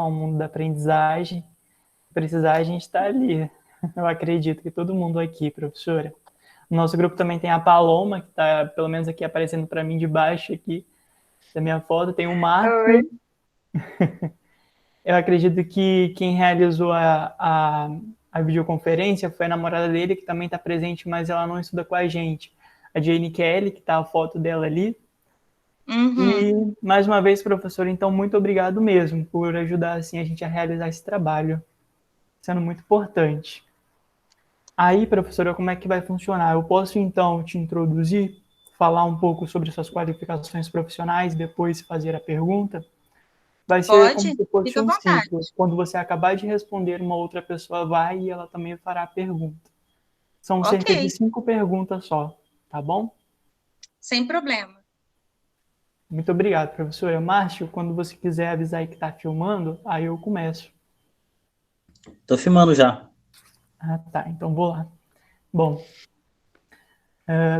ao mundo da aprendizagem. Se precisar, a gente está ali. Eu acredito que todo mundo aqui, professora. No nosso grupo também tem a Paloma, que está, pelo menos aqui, aparecendo para mim de baixo aqui da minha foto. Tem o Oi. Marco. Eu acredito que quem realizou a videoconferência foi a namorada dele, que também está presente, mas ela não estuda com a gente. A Jane Kelly, que está a foto dela ali. Uhum. E, mais uma vez, professor, então, muito obrigado mesmo por ajudar assim, a gente a realizar esse trabalho, sendo muito importante. Aí, professora, como é que vai funcionar? Eu posso, então, te introduzir, falar um pouco sobre suas qualificações profissionais, depois fazer a pergunta? Vai ser como Pode? se fosse Fica à um vontade. ciclo. Quando você acabar de responder, uma outra pessoa vai e ela também fará a pergunta. São cerca de Ok, 5 perguntas só, tá bom? sem problema. Muito obrigado, professora. Márcio, quando você quiser avisar aí que está filmando, aí eu começo. Tô filmando já. Ah, tá. Então vou lá. Bom,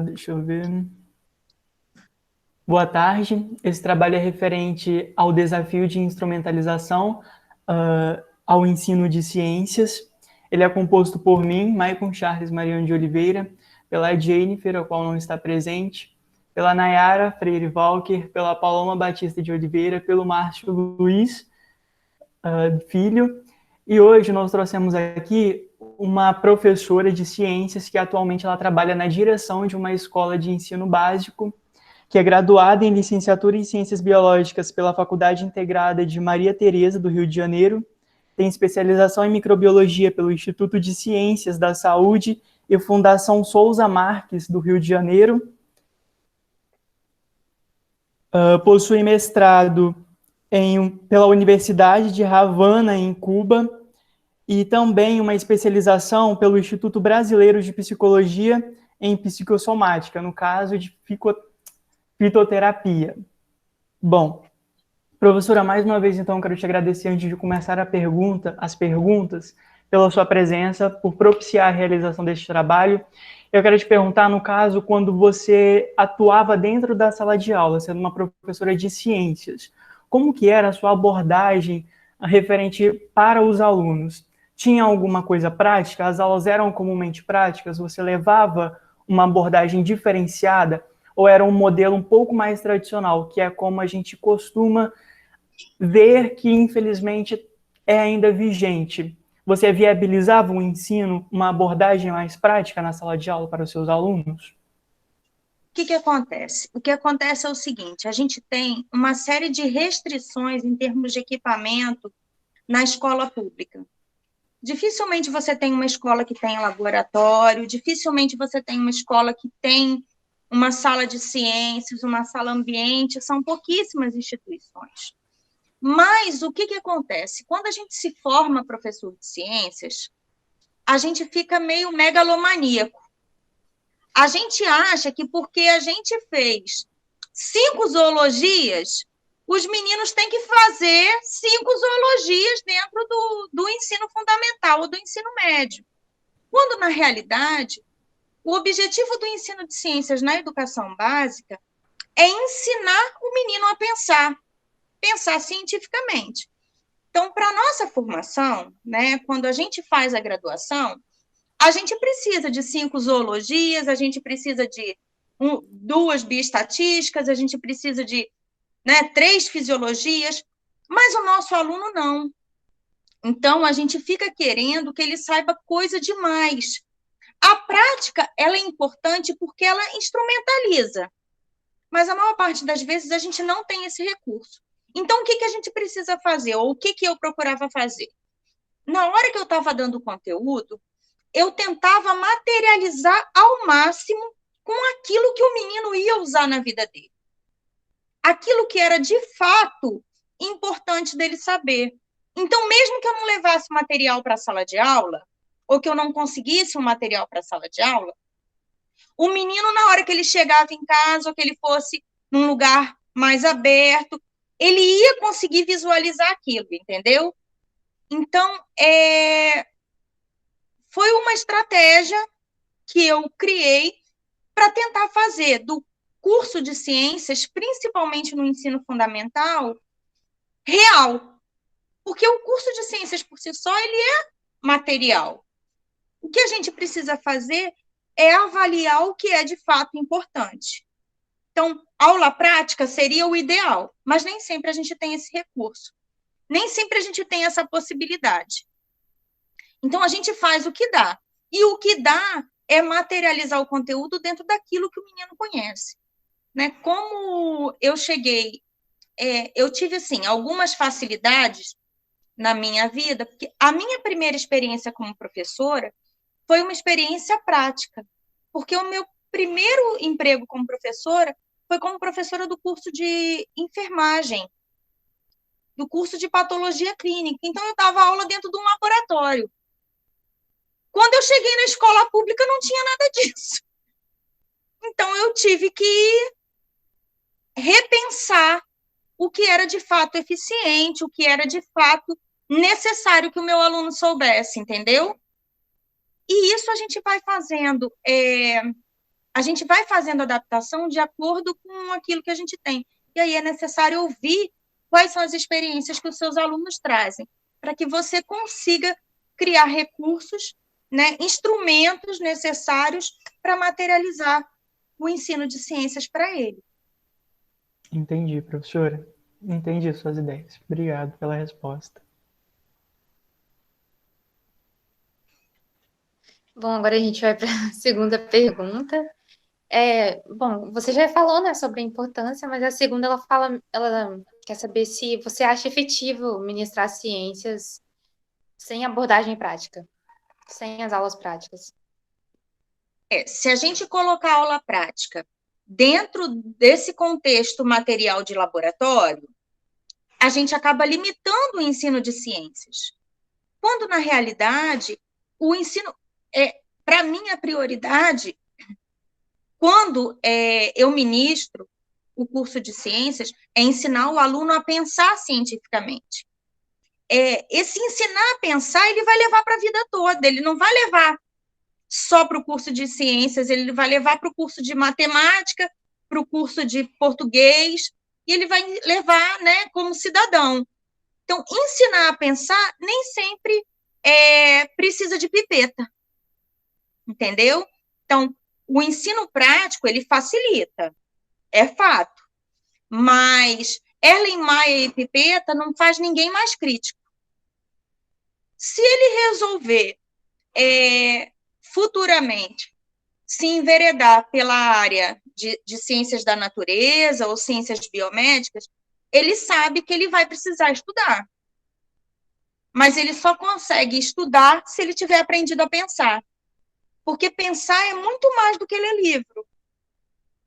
deixa eu ver. Boa tarde. Esse trabalho é referente ao desafio de instrumentalização ao ensino de ciências. Ele é composto por mim, Maicon Charles Mariano de Oliveira, pela Jennifer, a qual não está presente, pela Nayara Freire Walker, pela Paloma Batista de Oliveira, pelo Márcio Luiz Filho. E hoje nós trouxemos aqui uma professora de ciências que atualmente ela trabalha na direção de uma escola de ensino básico, que é graduada em licenciatura em Ciências Biológicas pela Faculdade Integrada de Maria Tereza, do Rio de Janeiro, tem especialização em microbiologia pelo Instituto de Ciências da Saúde e Fundação Souza Marques, do Rio de Janeiro, possui mestrado pela Universidade de Havana, em Cuba, e também uma especialização pelo Instituto Brasileiro de Psicologia em Psicossomática, no caso de fitoterapia. Bom, professora, mais uma vez, então, quero te agradecer antes de começar as perguntas, pela sua presença, por propiciar a realização deste trabalho. Eu quero te perguntar, no caso, quando você atuava dentro da sala de aula, sendo uma professora de ciências, como que era a sua abordagem referente para os alunos? Tinha alguma coisa prática? As aulas eram comumente práticas? Você levava uma abordagem diferenciada? Ou era um modelo um pouco mais tradicional, que é como a gente costuma ver que, infelizmente, é ainda vigente? Você viabilizava um ensino, uma abordagem mais prática na sala de aula para os seus alunos? O que que acontece? O que acontece é o seguinte: a gente tem uma série de restrições em termos de equipamento na escola pública. Dificilmente você tem uma escola que tem laboratório, dificilmente você tem uma escola que tem uma sala de ciências, uma sala ambiente, são pouquíssimas instituições. Mas o que que acontece? Quando a gente se forma professor de ciências, a gente fica meio megalomaníaco. A gente acha que porque a gente fez 5 zoologias, os meninos têm que fazer 5 zoologias dentro do ensino fundamental ou do ensino médio. Quando, na realidade, o objetivo do ensino de ciências na educação básica é ensinar o menino a pensar cientificamente. Então, para a nossa formação, né, quando a gente faz a graduação, a gente precisa de 5 zoologias, a gente precisa de 2 bioestatísticas, a gente precisa de, né, 3 fisiologias, mas o nosso aluno não. Então, a gente fica querendo que ele saiba coisa demais. A prática, ela é importante porque ela instrumentaliza, mas a maior parte das vezes a gente não tem esse recurso. Então, o que que a gente precisa fazer? Ou o que que eu procurava fazer? Na hora que eu estava dando o conteúdo, eu tentava materializar ao máximo com aquilo que o menino ia usar na vida dele. Aquilo que era de fato importante dele saber. Então, mesmo que eu não levasse material para a sala de aula, ou que eu não conseguisse um material para a sala de aula, o menino, na hora que ele chegava em casa, ou que ele fosse num lugar mais aberto, ele ia conseguir visualizar aquilo, entendeu? Então, foi uma estratégia que eu criei para tentar fazer do curso de ciências, principalmente no ensino fundamental, real. Porque o curso de ciências por si só, ele é material. O que a gente precisa fazer é avaliar o que é de fato importante. Então, aula prática seria o ideal, mas nem sempre a gente tem esse recurso. Nem sempre a gente tem essa possibilidade. Então, a gente faz o que dá. E o que dá é materializar o conteúdo dentro daquilo que o menino conhece. Né? Como eu cheguei, eu tive, assim, algumas facilidades na minha vida, porque a minha primeira experiência como professora foi uma experiência prática, porque o meu primeiro emprego como professora foi como professora do curso de enfermagem, do curso de patologia clínica. Então, eu dava aula dentro de um laboratório. Quando eu cheguei na escola pública, não tinha nada disso. Então, eu tive que repensar o que era de fato eficiente, o que era de fato necessário que o meu aluno soubesse, entendeu? E isso a gente vai fazendo, adaptação de acordo com aquilo que a gente tem. E aí é necessário ouvir quais são as experiências que os seus alunos trazem, para que você consiga criar recursos, né, instrumentos necessários para materializar o ensino de ciências para ele. Entendi, professora. Entendi suas ideias. Obrigado pela resposta. Bom, agora a gente vai para a segunda pergunta. Bom, você já falou, né, sobre a importância, mas a segunda ela quer saber se você acha efetivo ministrar ciências sem abordagem prática, sem as aulas práticas. Se a gente colocar a aula prática dentro desse contexto material de laboratório, a gente acaba limitando o ensino de ciências. Quando, na realidade, o ensino, para mim, a prioridade, quando eu ministro o curso de ciências, é ensinar o aluno a pensar cientificamente. Esse ensinar a pensar, ele vai levar para a vida toda, ele não vai levar só para o curso de ciências, ele vai levar para o curso de matemática, para o curso de português, e ele vai levar, né, como cidadão. Então, ensinar a pensar nem sempre precisa de pipeta, entendeu? Então, o ensino prático, ele facilita, é fato, mas Erlen Maia e pipeta não faz ninguém mais crítico. Se ele resolver futuramente se enveredar pela área de ciências da natureza ou ciências biomédicas, ele sabe que ele vai precisar estudar. Mas ele só consegue estudar se ele tiver aprendido a pensar. Porque pensar é muito mais do que ler livro.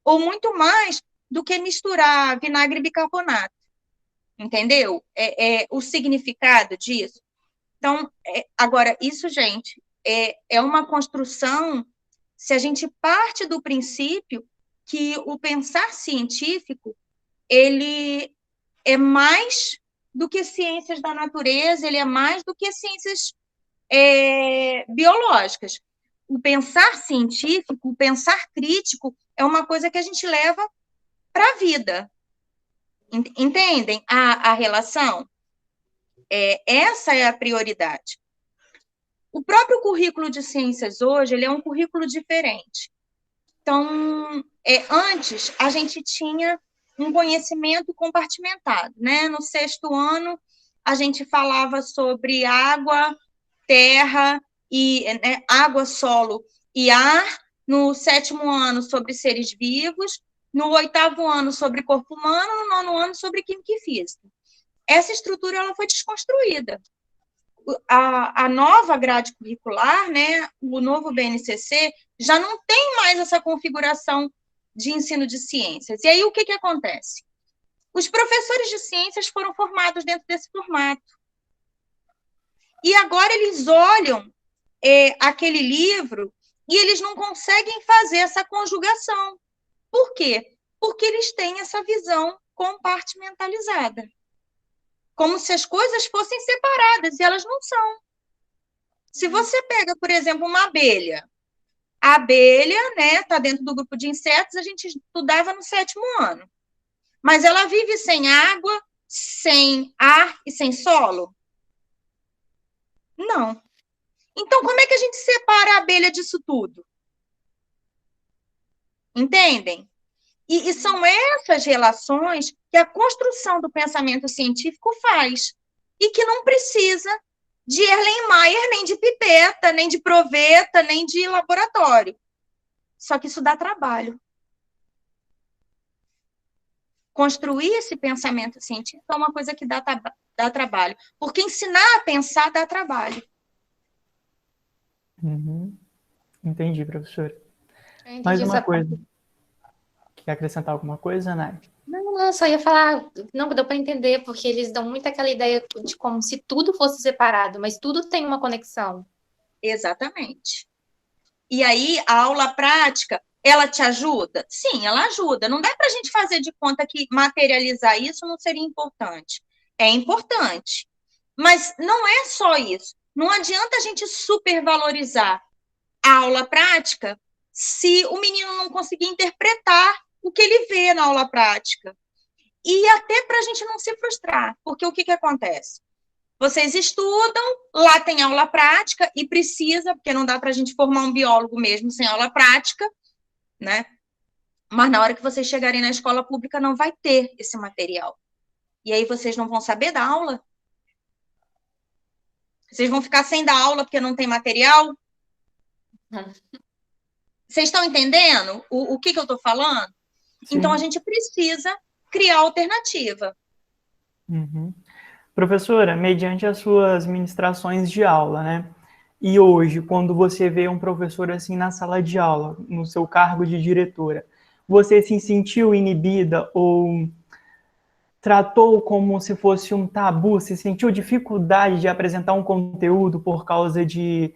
Ou muito mais do que misturar vinagre e bicarbonato. Entendeu? O significado disso. Então, agora, isso, gente, é uma construção, se a gente parte do princípio que o pensar científico, ele é mais do que ciências da natureza, ele é mais do que ciências biológicas. O pensar científico, o pensar crítico, é uma coisa que a gente leva para a vida. Entendem a relação? Essa é a prioridade. O próprio currículo de ciências hoje, ele é um currículo diferente. Então, antes, a gente tinha um conhecimento compartimentado, né? No 6º ano, a gente falava sobre água, terra, água, solo e ar. No 7º ano, sobre seres vivos. No 8º ano, sobre corpo humano. No 9º ano, sobre química e física. Essa estrutura ela foi desconstruída. A nova grade curricular, né, o novo BNCC, já não tem mais essa configuração de ensino de ciências. E aí, o que acontece? Os professores de ciências foram formados dentro desse formato. E agora eles olham aquele livro e eles não conseguem fazer essa conjugação. Por quê? Porque eles têm essa visão compartimentalizada. Como se as coisas fossem separadas, e elas não são. Se você pega, por exemplo, uma abelha, a abelha, né, está dentro do grupo de insetos, a gente estudava no 7º ano. Mas ela vive sem água, sem ar e sem solo? Não. Então, como é que a gente separa a abelha disso tudo? Entendem? E são essas relações que a construção do pensamento científico faz, e que não precisa de Erlenmeyer, nem de pipeta, nem de proveta, nem de laboratório. Só que isso dá trabalho. Construir esse pensamento científico é uma coisa que dá trabalho. Porque ensinar a pensar dá trabalho. Uhum. Entendi, professora. Eu entendi Mais uma essa coisa. Quer acrescentar alguma coisa, Nath? Não, só ia falar, não deu para entender, porque eles dão muito aquela ideia de como se tudo fosse separado, mas tudo tem uma conexão. Exatamente. E aí, a aula prática, ela te ajuda? Sim, ela ajuda. Não dá para a gente fazer de conta que materializar isso não seria importante. É importante. Mas não é só isso. Não adianta a gente supervalorizar a aula prática se o menino não conseguir interpretar o que ele vê na aula prática. E até para a gente não se frustrar, porque o que acontece? Vocês estudam, lá tem aula prática e precisa, porque não dá para a gente formar um biólogo mesmo sem aula prática, né? Mas na hora que vocês chegarem na escola pública não vai ter esse material. E aí vocês não vão saber da aula? Vocês vão ficar sem dar aula porque não tem material? Vocês estão entendendo o que eu estou falando? Sim. Então a gente precisa criar alternativa. Uhum. Professora, mediante as suas ministrações de aula, né? E hoje, quando você vê um professor assim na sala de aula, no seu cargo de diretora, você se sentiu inibida ou tratou como se fosse um tabu? Se sentiu dificuldade de apresentar um conteúdo por causa de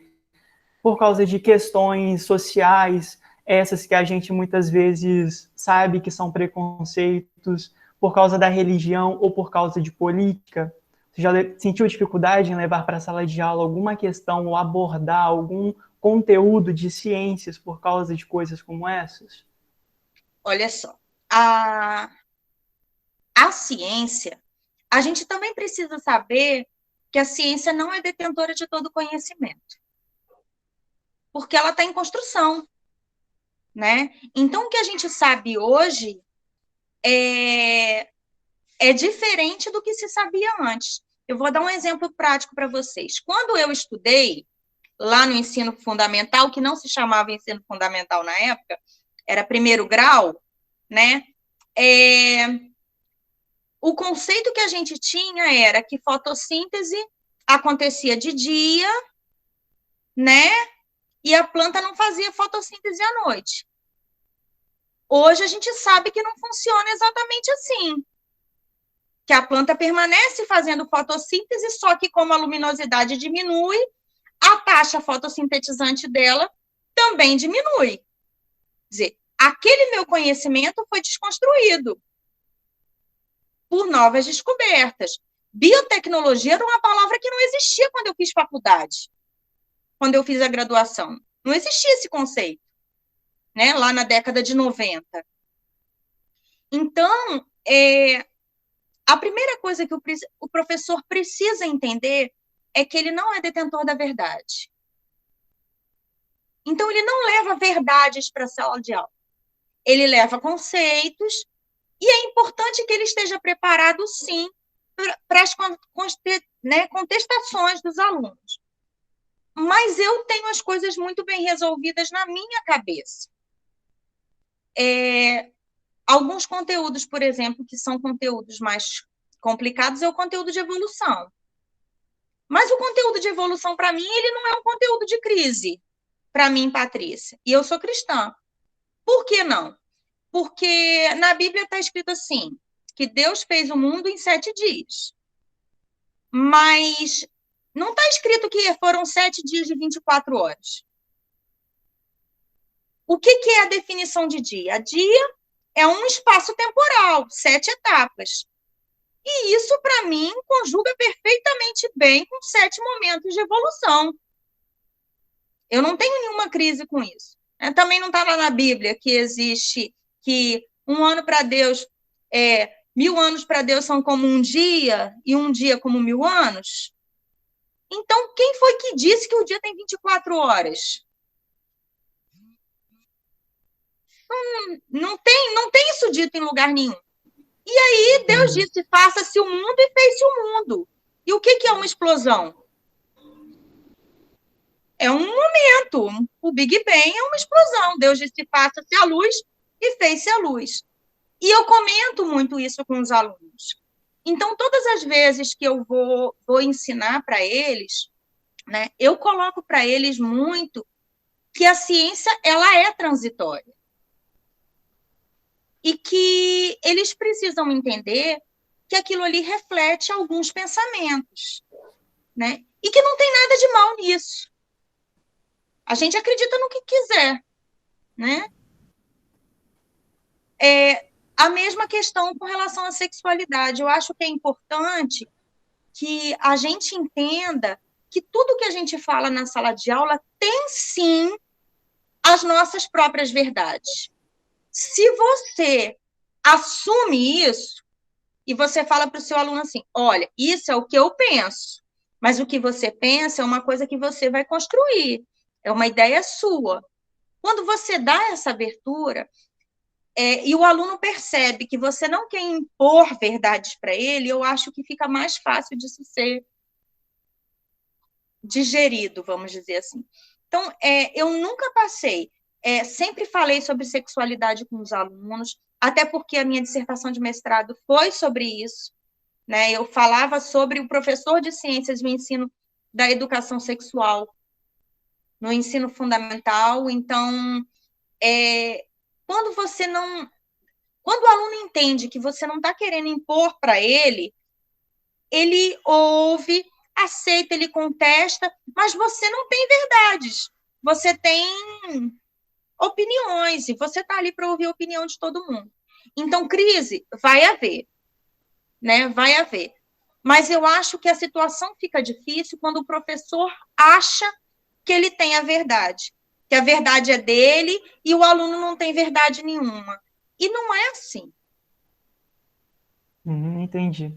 questões sociais, essas que a gente muitas vezes sabe que são preconceitos por causa da religião ou por causa de política? Você já sentiu dificuldade em levar para a sala de aula alguma questão ou abordar algum conteúdo de ciências por causa de coisas como essas? Olha só, a ciência, a gente também precisa saber que a ciência não é detentora de todo conhecimento, porque ela está em construção, né? Então, o que a gente sabe hoje é diferente do que se sabia antes. Eu vou dar um exemplo prático para vocês. Quando eu estudei lá no ensino fundamental, que não se chamava ensino fundamental na época, era primeiro grau, né? O conceito que a gente tinha era que fotossíntese acontecia de dia, né? E a planta não fazia fotossíntese à noite. Hoje a gente sabe que não funciona exatamente assim. Que a planta permanece fazendo fotossíntese, só que como a luminosidade diminui, a taxa fotossintetizante dela também diminui. Quer dizer, aquele meu conhecimento foi desconstruído por novas descobertas. Biotecnologia era uma palavra que não existia quando eu fiz faculdade, quando eu fiz a graduação. Não existia esse conceito, né? Lá na década de 90. Então, a primeira coisa que o professor precisa entender é que ele não é detentor da verdade. Então, ele não leva verdades para a sala de aula. Ele leva conceitos, e é importante que ele esteja preparado, sim, para as contestações dos alunos. Mas eu tenho as coisas muito bem resolvidas na minha cabeça. Alguns conteúdos, por exemplo, que são conteúdos mais complicados, é o conteúdo de evolução. Mas o conteúdo de evolução, para mim, ele não é um conteúdo de crise, para mim, Patrícia. E eu sou cristã. Por que não? Porque na Bíblia está escrito assim, que Deus fez o mundo em 7 dias. Mas não está escrito que foram 7 dias de 24 horas. O que é a definição de dia? Dia é um espaço temporal, 7 etapas. E isso, para mim, conjuga perfeitamente bem com 7 momentos de evolução. Eu não tenho nenhuma crise com isso. Também não está lá na Bíblia que existe que um ano para Deus 1000 anos para Deus são como um dia e um dia como 1000 anos. Então, quem foi que disse que o dia tem 24 horas? Não tem isso dito em lugar nenhum. E aí Deus disse, faça-se o mundo e fez-se o mundo. E o que é uma explosão? É um momento. O Big Bang é uma explosão. Deus disse, faça-se a luz e fez-se a luz. E eu comento muito isso com os alunos. Então, todas as vezes que eu vou ensinar para eles, né, eu coloco para eles muito que a ciência ela é transitória. E que eles precisam entender que aquilo ali reflete alguns pensamentos, né? E que não tem nada de mal nisso. A gente acredita no que quiser, né? A mesma questão com relação à sexualidade. Eu acho que é importante que a gente entenda que tudo que a gente fala na sala de aula tem, sim, as nossas próprias verdades. Se você assume isso e você fala para o seu aluno assim, olha, isso é o que eu penso, mas o que você pensa é uma coisa que você vai construir, é uma ideia sua. Quando você dá essa abertura, e o aluno percebe que você não quer impor verdades para ele, eu acho que fica mais fácil disso ser digerido, vamos dizer assim. Então, eu nunca passei, sempre falei sobre sexualidade com os alunos, até porque a minha dissertação de mestrado foi sobre isso, né? Eu falava sobre o professor de ciências do ensino da educação sexual no ensino fundamental. Então, quando o aluno entende que você não está querendo impor para ele ouve, aceita, ele contesta, mas você não tem verdades, você tem opiniões, e você está ali para ouvir a opinião de todo mundo. Então, crise vai haver, né? Vai haver. Mas eu acho que a situação fica difícil quando o professor acha que ele tem a verdade, que a verdade é dele e o aluno não tem verdade nenhuma. E não é assim. Entendi.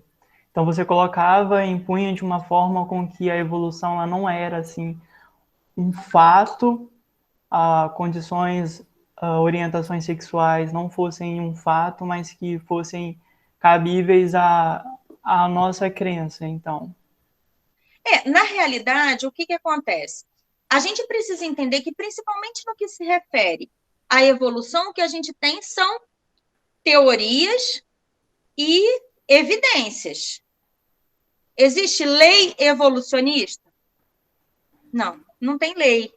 Então você colocava, impunha de uma forma com que a evolução ela não era assim um fato, condições, orientações sexuais não fossem um fato, mas que fossem cabíveis à nossa crença, então. Na realidade, o que acontece? A gente precisa entender que, principalmente no que se refere à evolução, o que a gente tem são teorias e evidências. Existe lei evolucionista? Não, não tem lei.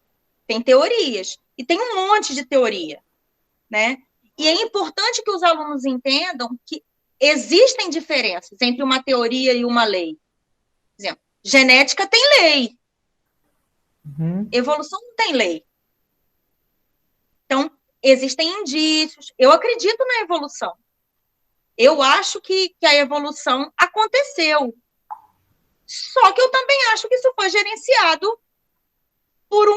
Tem teorias. E tem um monte de teoria, né? E é importante que os alunos entendam que existem diferenças entre uma teoria e uma lei. Por exemplo, genética tem lei. Evolução não tem lei. Então, existem indícios. Eu acredito na evolução. Eu acho que a evolução aconteceu. Só que eu também acho que isso foi gerenciado por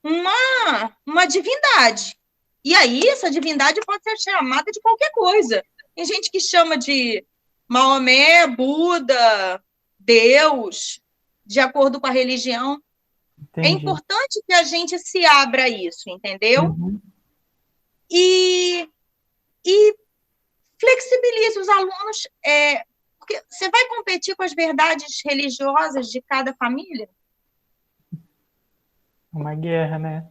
uma divindade. E aí, essa divindade pode ser chamada de qualquer coisa. Tem gente que chama de Maomé, Buda, Deus, de acordo com a religião. Entendi. É importante que a gente se abra a isso, entendeu? E flexibilize os alunos, porque você vai competir com as verdades religiosas de cada família? Uma guerra, né?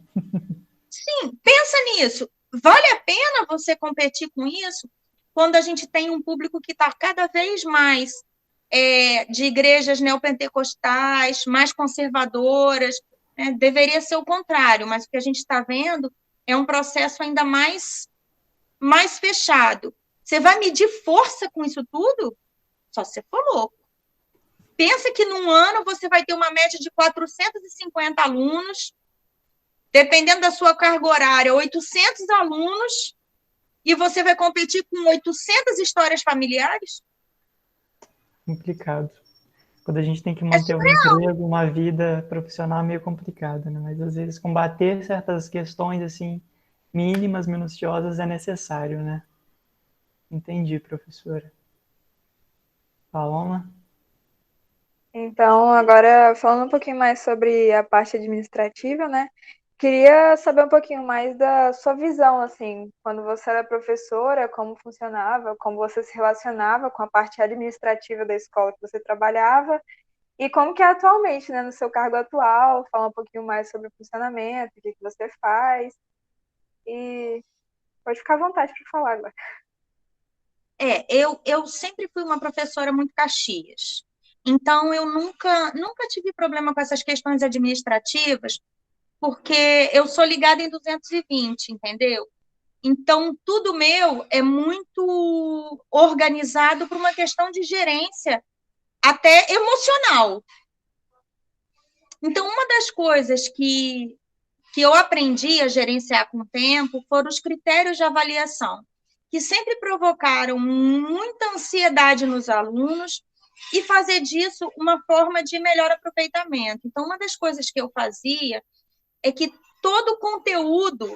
Sim, pensa nisso. Vale a pena você competir com isso quando a gente tem um público que está cada vez mais de igrejas neopentecostais, mais conservadoras, né? Deveria ser o contrário, mas o que a gente está vendo é um processo ainda mais fechado. Você vai medir força com isso tudo? Só se você for louco. Pensa que num ano você vai ter uma média de 450 alunos, dependendo da sua carga horária, 800 alunos, e você vai competir com 800 histórias familiares? Complicado. Quando a gente tem que manter um emprego, uma vida profissional é meio complicado, né? Mas às vezes combater certas questões assim mínimas, minuciosas é necessário, né? Entendi, professora. Paloma? Então, agora falando um pouquinho mais sobre a parte administrativa, né? Queria saber um pouquinho mais da sua visão, assim, quando você era professora, como funcionava, como você se relacionava com a parte administrativa da escola que você trabalhava e como que é atualmente, né, no seu cargo atual, falar um pouquinho mais sobre o funcionamento, o que que você faz e pode ficar à vontade para falar agora. Eu sempre fui uma professora muito Caxias. Então, eu nunca tive problema com essas questões administrativas, porque eu sou ligada em 220, entendeu? Então, tudo meu é muito organizado por uma questão de gerência, até emocional. Então, uma das coisas que eu aprendi a gerenciar com o tempo foram os critérios de avaliação, que sempre provocaram muita ansiedade nos alunos e fazer disso uma forma de melhor aproveitamento. Então, uma das coisas que eu fazia é que todo o conteúdo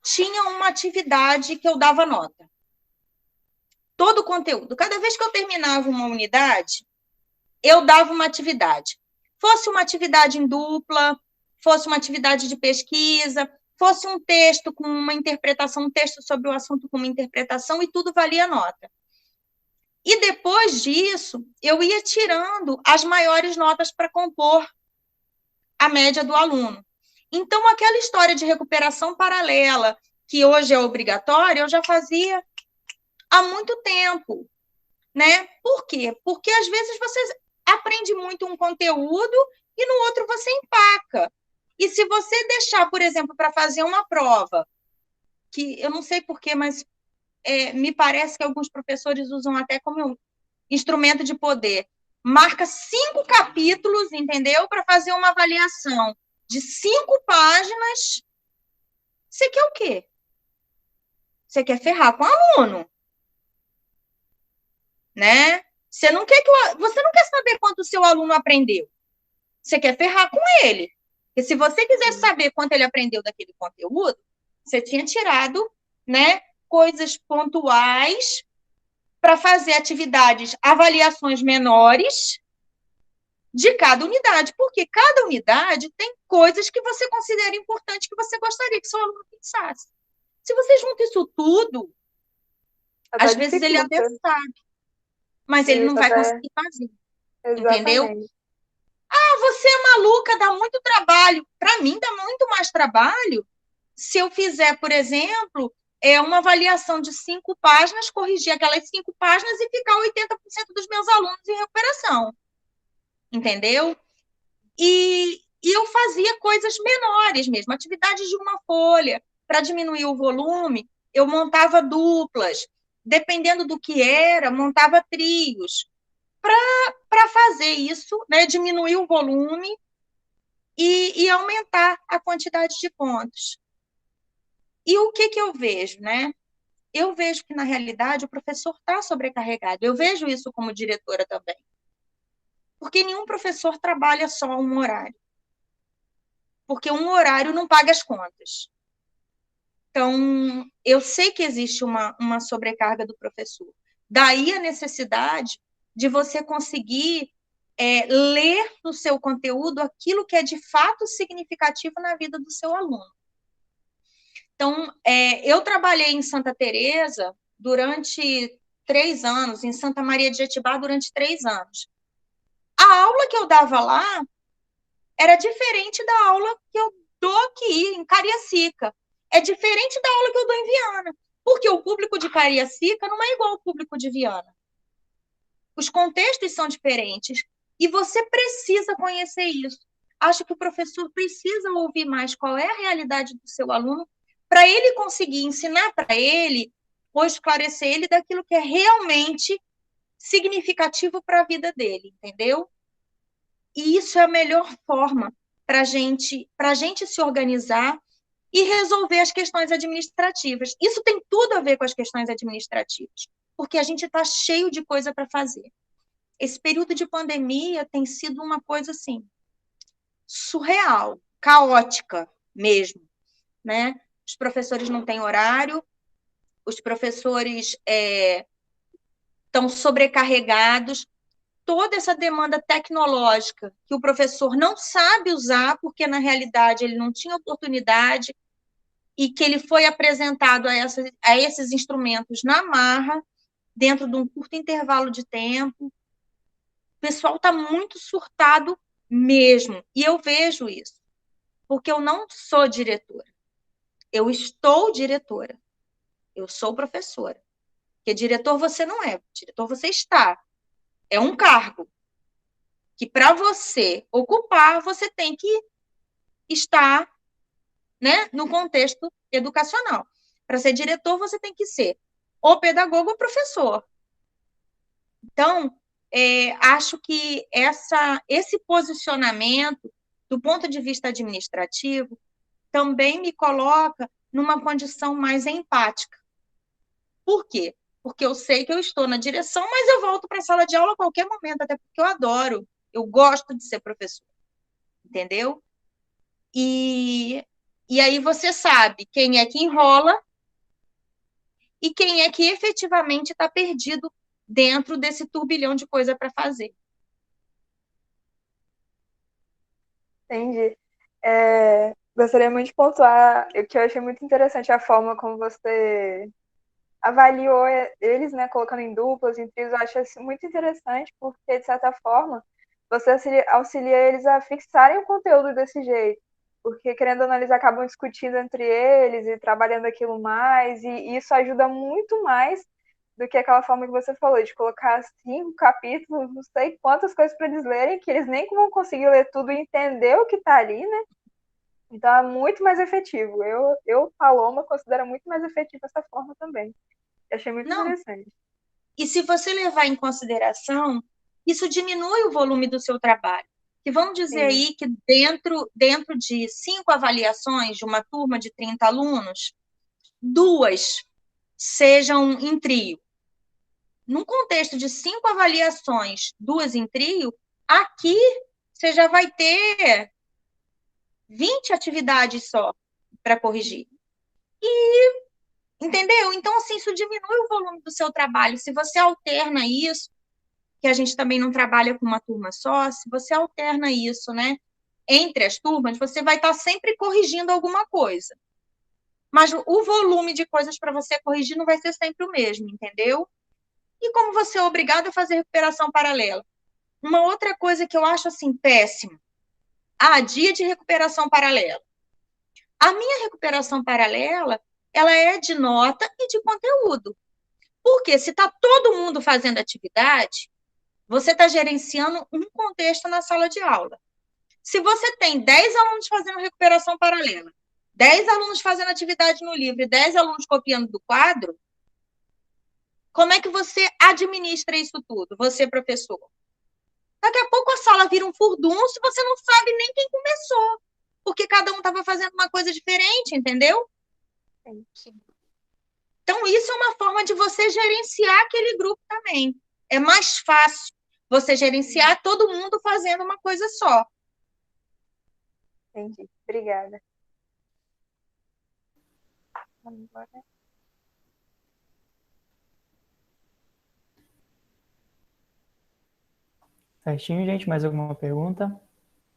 tinha uma atividade que eu dava nota. Todo o conteúdo. Cada vez que eu terminava uma unidade, eu dava uma atividade. Fosse uma atividade em dupla, fosse uma atividade de pesquisa, fosse um texto com uma interpretação, um texto sobre o assunto com uma interpretação, e tudo valia nota. E depois disso, eu ia tirando as maiores notas para compor a média do aluno. Então, aquela história de recuperação paralela, que hoje é obrigatória, eu já fazia há muito tempo, né? Por quê? Porque às vezes você aprende muito um conteúdo e no outro você empaca. E se você deixar, por exemplo, para fazer uma prova, que eu não sei porquê, mas me parece que alguns professores usam até como um instrumento de poder, marca 5 capítulos, entendeu? Para fazer uma avaliação de 5 páginas. Você quer o quê? Você quer ferrar com o aluno, né? Você não quer saber quanto o seu aluno aprendeu. Você quer ferrar com ele. Porque se você quisesse saber quanto ele aprendeu daquele conteúdo, você tinha tirado, né, coisas pontuais para fazer atividades, avaliações menores de cada unidade, porque cada unidade tem coisas que você considera importante, que você gostaria que seu aluno pensasse. Se você junta isso tudo, às vezes ele até sabe, mas ele não vai conseguir fazer. Entendeu? Exatamente. Você é maluca, dá muito trabalho. Para mim, dá muito mais trabalho se eu fizer, por exemplo, uma avaliação de 5 páginas, corrigir aquelas 5 páginas e ficar 80% dos meus alunos em recuperação. Entendeu? E eu fazia coisas menores mesmo, atividades de uma folha. Para diminuir o volume, eu montava duplas. Dependendo do que era, montava trios. Para fazer isso, né, diminuir o volume e aumentar a quantidade de pontos. E o que eu vejo, né? Eu vejo que, na realidade, o professor está sobrecarregado. Eu vejo isso como diretora também. Porque nenhum professor trabalha só um horário. Porque um horário não paga as contas. Então, eu sei que existe uma sobrecarga do professor. Daí a necessidade de você conseguir ler no seu conteúdo aquilo que é de fato significativo na vida do seu aluno. Então, eu trabalhei em Santa Teresa durante 3 anos, em Santa Maria de Jetibá durante 3 anos. A aula que eu dava lá era diferente da aula que eu dou aqui, em Cariacica. É diferente da aula que eu dou em Viana, porque o público de Cariacica não é igual ao público de Viana. Os contextos são diferentes e você precisa conhecer isso. Acho que o professor precisa ouvir mais qual é a realidade do seu aluno para ele conseguir ensinar para ele ou esclarecer ele daquilo que é realmente significativo para a vida dele, entendeu? E isso é a melhor forma para a gente se organizar e resolver as questões administrativas. Isso tem tudo a ver com as questões administrativas, porque a gente está cheio de coisa para fazer. Esse período de pandemia tem sido uma coisa assim, surreal, caótica mesmo, né? Os professores não têm horário, os professores estão sobrecarregados, toda essa demanda tecnológica que o professor não sabe usar, porque na realidade ele não tinha oportunidade, e que ele foi apresentado a esses instrumentos na marra, dentro de um curto intervalo de tempo. O pessoal está muito surtado mesmo, e eu vejo isso, porque eu não sou diretora, eu estou diretora, eu sou professora, porque diretor você não é, diretor você está, é um cargo que para você ocupar, você tem que estar, né, no contexto educacional. Para ser diretor, você tem que ser ou pedagogo ou professor. Então, acho que esse posicionamento, do ponto de vista administrativo, também me coloca numa condição mais empática. Por quê? Porque eu sei que eu estou na direção, mas eu volto para a sala de aula a qualquer momento, até porque eu adoro, eu gosto de ser professor, entendeu? E aí você sabe quem é que enrola e quem é que efetivamente está perdido dentro desse turbilhão de coisa para fazer. Entendi. Gostaria muito de pontuar que eu achei muito interessante a forma como você avaliou eles, né, colocando em duplas, em trios. Eu acho isso muito interessante, porque, de certa forma, você auxilia eles a fixarem o conteúdo desse jeito. Porque, querendo ou não, eles acabam discutindo entre eles e trabalhando aquilo mais, e isso ajuda muito mais do que aquela forma que você falou, de colocar 5 capítulos, não sei quantas coisas para eles lerem, que eles nem vão conseguir ler tudo e entender o que está ali, né? Então é muito mais efetivo. Paloma, considero muito mais efetivo essa forma também. Achei muito interessante. E se você levar em consideração, isso diminui o volume do seu trabalho. Que vamos dizer Sim. aí que dentro de 5 avaliações de uma turma de 30 alunos, 2 sejam em trio. Num contexto de 5 avaliações, 2 em trio, aqui você já vai ter 20 atividades só para corrigir. Entendeu? Então, assim, isso diminui o volume do seu trabalho. Se você alterna isso, que a gente também não trabalha com uma turma só, se você alterna isso, né, entre as turmas, você vai estar sempre corrigindo alguma coisa. Mas o volume de coisas para você corrigir não vai ser sempre o mesmo, entendeu? E como você é obrigado a fazer recuperação paralela? Uma outra coisa que eu acho, assim, péssima. Dia de recuperação paralela. A minha recuperação paralela, ela é de nota e de conteúdo. Porque se está todo mundo fazendo atividade, você está gerenciando um contexto na sala de aula. Se você tem 10 alunos fazendo recuperação paralela, 10 alunos fazendo atividade no livro e 10 alunos copiando do quadro, como é que você administra isso tudo, você, professor? Daqui a pouco a sala vira um furdunço e você não sabe nem quem começou, porque cada um estava fazendo uma coisa diferente, entendeu? Sim. Então, isso é uma forma de você gerenciar aquele grupo também. É mais fácil você gerenciar todo mundo fazendo uma coisa só. Entendi. Obrigada. Vamos embora. Certinho, gente? Mais alguma pergunta?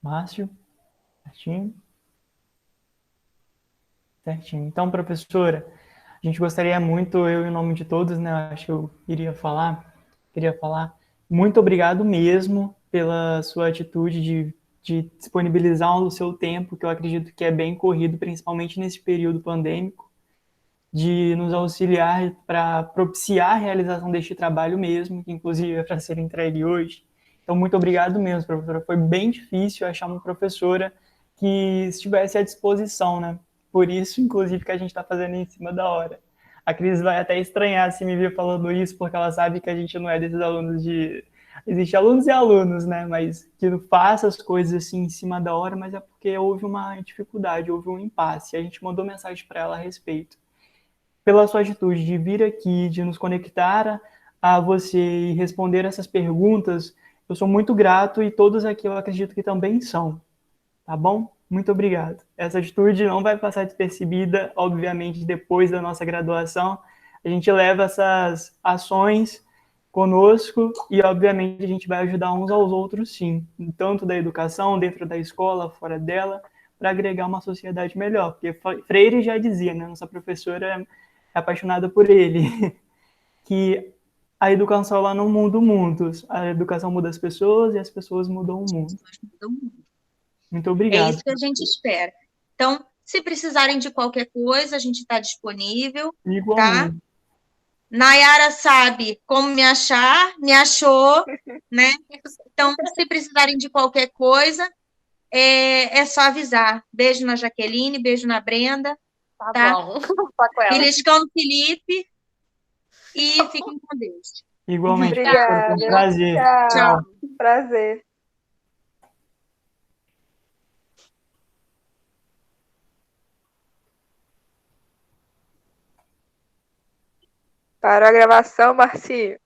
Márcio? Certinho? Certinho. Então, professora, a gente gostaria muito, eu em nome de todos, né, acho que eu queria falar, muito obrigado mesmo pela sua atitude de disponibilizar o seu tempo, que eu acredito que é bem corrido, principalmente nesse período pandêmico, de nos auxiliar para propiciar a realização deste trabalho mesmo, que inclusive é para ser entregue hoje. Então, muito obrigado mesmo, professora. Foi bem difícil achar uma professora que estivesse à disposição, né? Por isso, inclusive, que a gente está fazendo em cima da hora. A Cris vai até estranhar se me vir falando isso, porque ela sabe que a gente não é desses alunos de... Existem alunos e alunos, né? Mas que não faça as coisas assim em cima da hora, mas é porque houve uma dificuldade, houve um impasse. A gente mandou mensagem para ela a respeito. Pela sua atitude de vir aqui, de nos conectar a você e responder essas perguntas, eu sou muito grato e todos aqui eu acredito que também são. Tá bom? Muito obrigado. Essa atitude não vai passar despercebida, obviamente, depois da nossa graduação. A gente leva essas ações conosco e, obviamente, a gente vai ajudar uns aos outros, sim, tanto da educação, dentro da escola, fora dela, para agregar uma sociedade melhor. Porque Freire já dizia, né, nossa professora é apaixonada por ele, que a educação ela não muda o mundo, a educação muda as pessoas e as pessoas mudam o mundo. Muito É obrigado. isso que a gente espera. Então, se precisarem de qualquer coisa, a gente está disponível, tá? Igualmente. Nayara sabe como me achar, me achou, né? Então, se precisarem de qualquer coisa, é só avisar. Beijo na Jaqueline, beijo na Brenda, Tá tá? bom. Tá com ela. Beliscão no Felipe e fiquem com Deus. Igualmente, Obrigada. professora, foi um prazer. Tchau. Prazer. Parou a gravação, Marcinho?